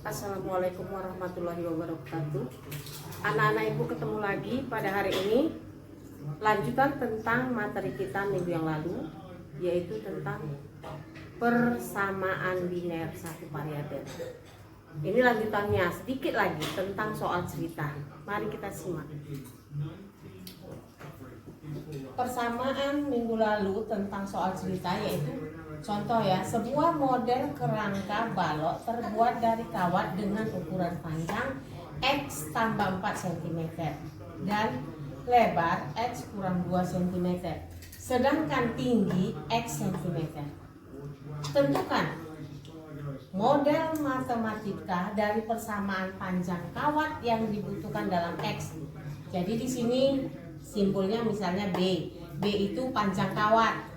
Assalamualaikum warahmatullahi wabarakatuh. Anak-anak ibu ketemu lagi pada hari ini. Lanjutan tentang materi kita minggu yang lalu, yaitu tentang persamaan linear satu variabel. Ini lanjutannya sedikit lagi tentang soal cerita. Mari kita simak. Persamaan minggu lalu tentang soal cerita yaitu contoh ya, sebuah model kerangka balok terbuat dari kawat dengan ukuran panjang X tambah 4 cm dan lebar X kurang 2 cm, sedangkan tinggi X cm. Tentukan model matematika dari persamaan panjang kawat yang dibutuhkan dalam X. Jadi di sini simpulnya misalnya B itu panjang kawat.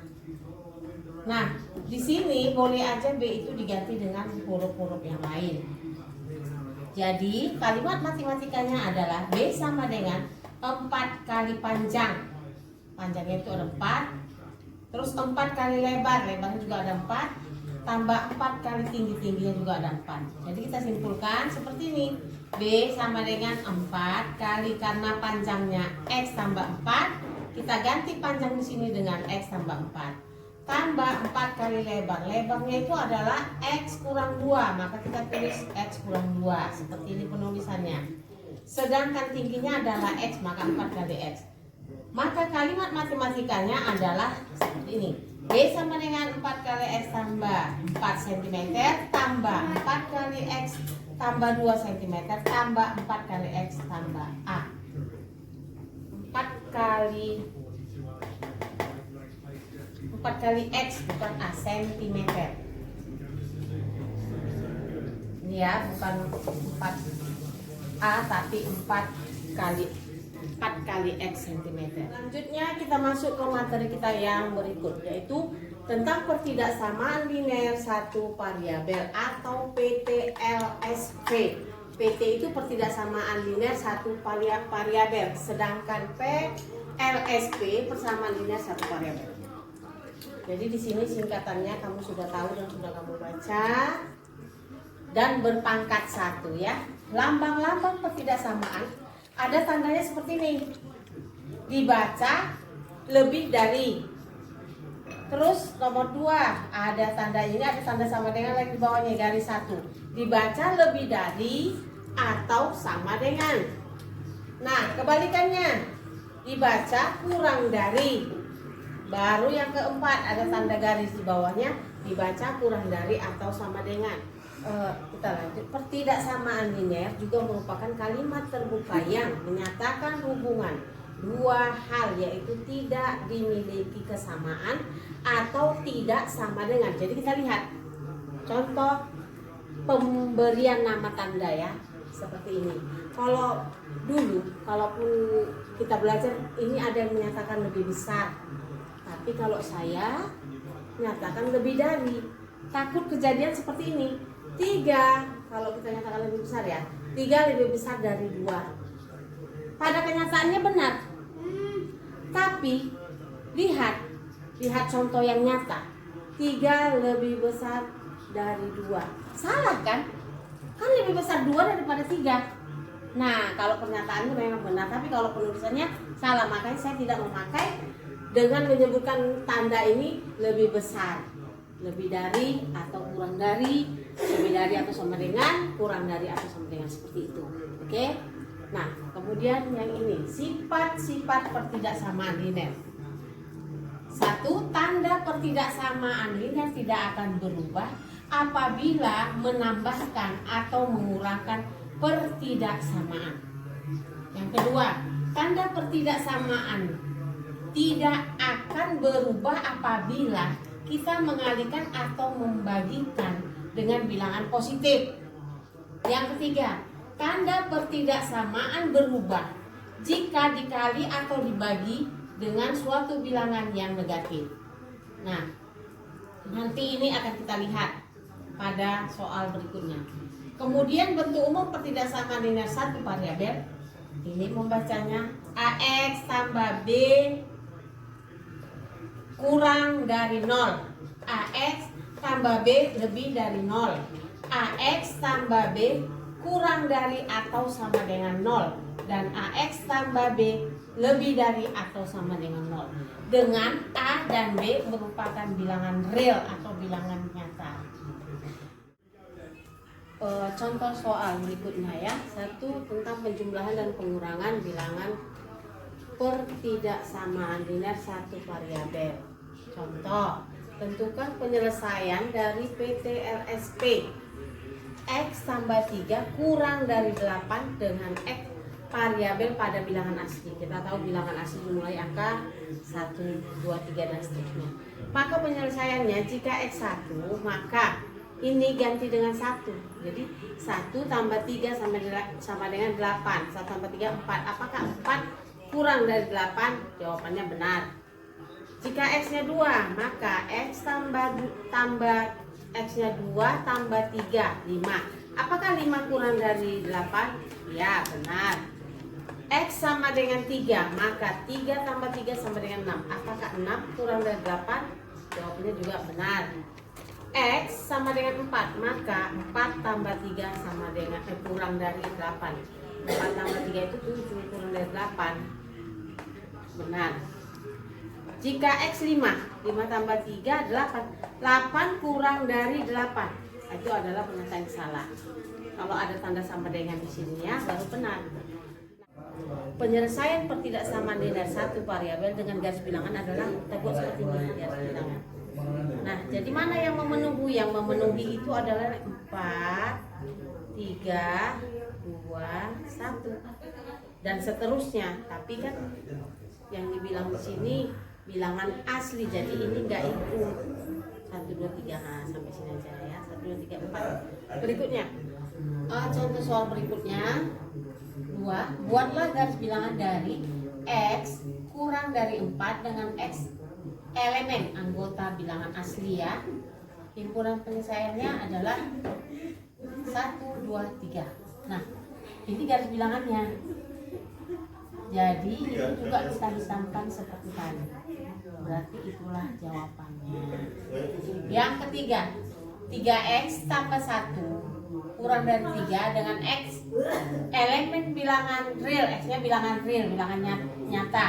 Nah, di sini boleh aja B itu diganti dengan huruf-huruf yang lain. Jadi kalimat matematikanya adalah B sama dengan 4 kali panjang. Panjangnya itu ada 4. Terus 4 kali lebar, lebarnya juga ada 4. Tambah 4 kali tinggi, tingginya juga ada 4. Jadi kita simpulkan seperti ini. B sama dengan 4 kali, karena panjangnya X tambah 4, kita ganti panjang di sini dengan X tambah 4. Tambah 4 kali lebar, lebarnya itu adalah X kurang 2, maka kita tulis X kurang 2, seperti ini penulisannya. Sedangkan tingginya adalah X, maka 4 kali X. Maka kalimat matematikanya adalah seperti ini. B sama dengan 4 kali X tambah 4 cm tambah 4 kali X tambah 2 cm tambah 4 kali X tambah A. 4 kali X bukan A, cm. Ini ya, bukan 4 A tapi 4 kali X cm. Selanjutnya kita masuk ke materi kita yang berikut, yaitu tentang pertidaksamaan linear satu variabel atau PTLSV. PT itu pertidaksamaan linear satu variabel, sedangkan PLSV persamaan linear satu variabel. Jadi di sini singkatannya kamu sudah tahu dan sudah kamu baca, dan berpangkat 1 ya. Lambang-lambang pertidaksamaan ada tandanya seperti ini. Dibaca lebih dari. Terus nomor 2 ada tanda ini, ada tanda sama dengan lagi di bawahnya garis 1. Dibaca lebih dari atau sama dengan. Nah, kebalikannya dibaca kurang dari. Baru yang keempat ada tanda garis di bawahnya, dibaca kurang dari atau sama dengan. Kita lanjut. Pertidaksamaan linear juga merupakan kalimat terbuka yang menyatakan hubungan dua hal, yaitu tidak dimiliki kesamaan atau tidak sama dengan. Jadi kita lihat contoh pemberian nama tanda ya, seperti ini. Kalau dulu, kalaupun kita belajar ini ada yang menyatakan lebih besar, tapi kalau saya menyatakan lebih dari. Takut kejadian seperti ini. 3, kalau kita nyatakan lebih besar ya, 3 lebih besar dari 2. Pada kenyataannya benar, tapi lihat contoh yang nyata. 3 lebih besar dari 2. Salah kan? Kan lebih besar 2 daripada 3. Nah, kalau pernyataannya memang benar, tapi kalau penulisannya salah. Makanya saya tidak memakai dengan menyebutkan tanda ini lebih besar, lebih dari atau kurang dari, lebih dari atau sama dengan, kurang dari atau sama dengan, seperti itu. Oke? Nah, kemudian yang ini, sifat-sifat pertidaksamaan linear. 1. Tanda pertidaksamaan linear tidak akan berubah apabila menambahkan atau mengurangkan pertidaksamaan. Yang kedua, tanda pertidaksamaan tidak akan berubah apabila kita mengalihkan atau membagikan dengan bilangan positif. Yang ketiga, tanda pertidaksamaan berubah jika dikali atau dibagi dengan suatu bilangan yang negatif. Nah, nanti ini akan kita lihat pada soal berikutnya. Kemudian bentuk umum pertidaksamaan linear satu variabel, ini membacanya AX tambah B kurang dari 0. AX tambah B lebih dari 0. AX tambah B kurang dari atau sama dengan 0 dan AX tambah B lebih dari atau sama dengan 0 dengan A dan B merupakan bilangan real atau bilangan nyata. Contoh soal berikutnya ya. Satu, tentang penjumlahan dan pengurangan bilangan pertidaksamaan linear satu variabel. Contoh, tentukan penyelesaian dari PTLSP X tambah 3 kurang dari 8 dengan X variabel pada bilangan asli. Kita tahu bilangan asli dimulai angka 1, 2, 3 dan seterusnya. Maka penyelesaiannya jika X 1, maka ini ganti dengan 1. Jadi 1 tambah 3 sama dengan 8. 1 tambah 3 4. Apakah 4 kurang dari 8? Jawabannya benar. Jika X-nya 2, maka X tambah X-nya 2 tambah 3 5. Apakah 5 kurang dari 8? Ya, benar. X sama dengan 3, maka 3 tambah 3 sama dengan 6. Apakah 6 kurang dari 8? Jawabannya juga benar. X sama dengan 4, maka 4 tambah 3 sama dengan kurang dari 8. 4 tambah 3 itu 7, kurang dari 8. Benar. Jika X 5 tambah 3 8. 8 kurang dari 8. Itu adalah pernyataan yang salah. Kalau ada tanda sama dengan di sini ya, baru benar. Penyelesaian pertidaksamaan linear satu variabel dengan garis bilangan adalah kita buat seperti ini garis bilangan. Nah, jadi mana yang memenuhi? Yang memenuhi itu adalah 4, 3, 2, 1 dan seterusnya. Tapi kan yang dibilang di sini bilangan asli, jadi ini enggak ikut 1, 2, 3. Nah, sampai sini aja ya. 1, 2, 3, 4. Berikutnya, contoh soal berikutnya 2. Buatlah garis bilangan dari X kurang dari 4 dengan X elemen anggota bilangan asli ya. Himpunan penyelesaiannya adalah 1, 2, 3. Nah, ini garis bilangannya. Jadi itu juga bisa disamakan seperti tadi. Berarti itulah jawabannya. Yang ketiga, 3X tambah 1 kurang dari 3 dengan X elemen bilangan real. X-nya bilangan real, bilangan nyata.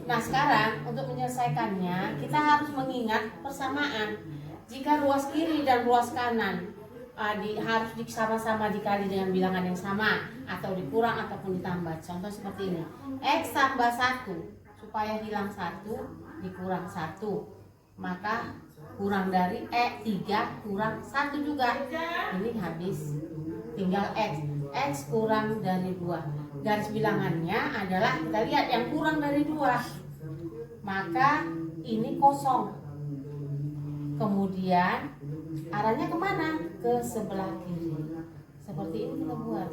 Nah, sekarang untuk menyelesaikannya kita harus mengingat persamaan. Jika ruas kiri dan ruas kanan harus sama-sama dikali dengan bilangan yang sama, atau dikurang ataupun ditambah. Contoh seperti ini, X tambah 1, supaya hilang 1 dikurang 1, maka kurang dari 3 kurang 1 juga. Ini habis, tinggal X kurang dari 2. Garis bilangannya adalah, kita lihat yang kurang dari 2, maka ini kosong. Kemudian arahnya kemana? Ke sebelah kiri. Seperti ini kita buat.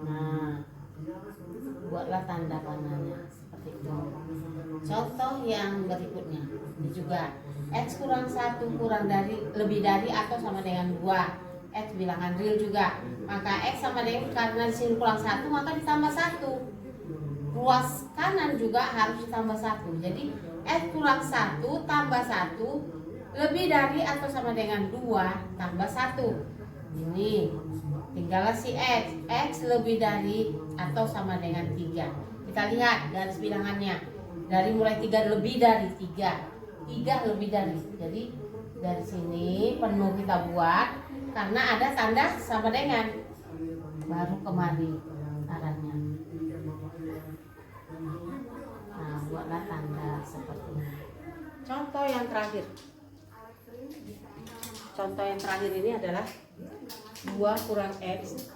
Nah, buatlah tanda panahnya seperti itu. Contoh yang berikutnya, ini juga X kurang 1 kurang dari, lebih dari atau sama dengan 2. X bilangan real juga, maka X sama dengan, karena di sini kurang 1 maka ditambah 1. Ruas kanan juga harus ditambah 1. Jadi X kurang 1 tambah 1 lebih dari atau sama dengan 2 tambah 1. Ini tinggallah si X lebih dari atau sama dengan 3. Kita lihat garis bilangannya. Dari mulai 3 lebih dari 3 lebih dari. Jadi dari sini penuh kita buat, karena ada tanda sama dengan, baru kemari arahnya. Nah, buatlah tanda seperti ini. Contoh yang terakhir. Contoh yang terakhir ini adalah 2 kurang X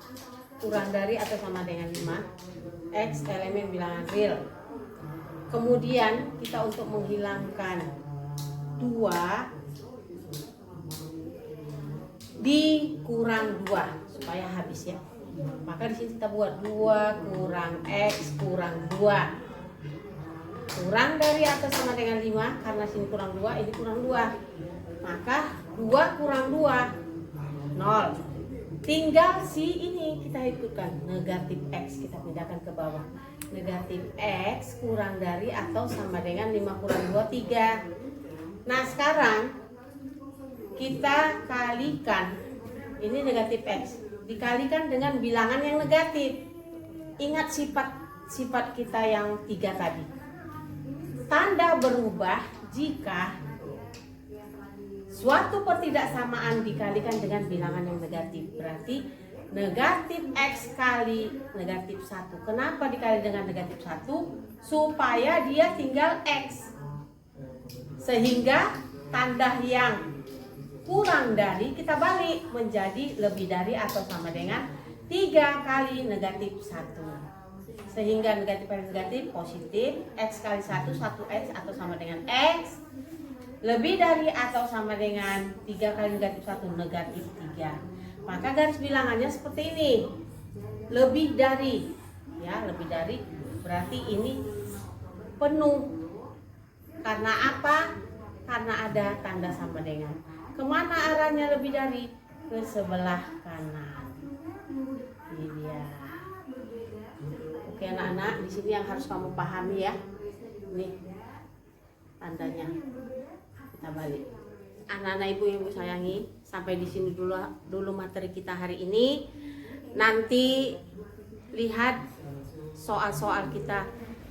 kurang dari atau sama dengan 5. X elemen bilangan real. Kemudian kita untuk menghilangkan 2 dikurang 2 supaya habis ya. Maka di sini kita buat 2 kurang X kurang 2. Kurang dari atau sama dengan 5, karena sini kurang 2, ini kurang 2. Maka 2 kurang 2 0. Tinggal si ini kita ikutkan, negatif X, kita pindahkan ke bawah. Negatif X kurang dari atau sama dengan 5 kurang 2 3. Nah, sekarang kita kalikan ini negatif X, dikalikan dengan bilangan yang negatif. Ingat sifat kita yang 3 tadi. Tanda berubah jika suatu pertidaksamaan dikalikan dengan bilangan yang negatif. Berarti negatif X kali negatif 1. Kenapa dikali dengan negatif 1? Supaya dia tinggal X. Sehingga tanda yang kurang dari kita balik menjadi lebih dari atau sama dengan 3 kali negatif 1. Sehingga negatif kali negatif positif, X kali 1, 1X atau sama dengan X. Lebih dari atau sama dengan 3 kali negatif 1, negatif 3. Maka garis bilangannya seperti ini. Lebih dari, ya, lebih dari berarti ini penuh. Karena apa? Karena ada tanda sama dengan. Kemana arahnya lebih dari? Ke sebelah kanan. Ini dia. Oke anak-anak, di sini yang harus kamu pahami ya. Nih tandanya. Kita balik. Anak-anak ibu yang ibu sayangi, sampai di sini dulu materi kita hari ini. Nanti lihat soal-soal kita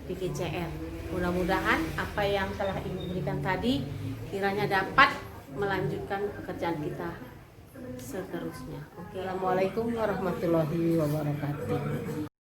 di KCR. Mudah-mudahan apa yang telah ibu berikan tadi kiranya dapat melanjutkan pekerjaan kita seterusnya. Oke, assalamualaikum warahmatullahi wabarakatuh.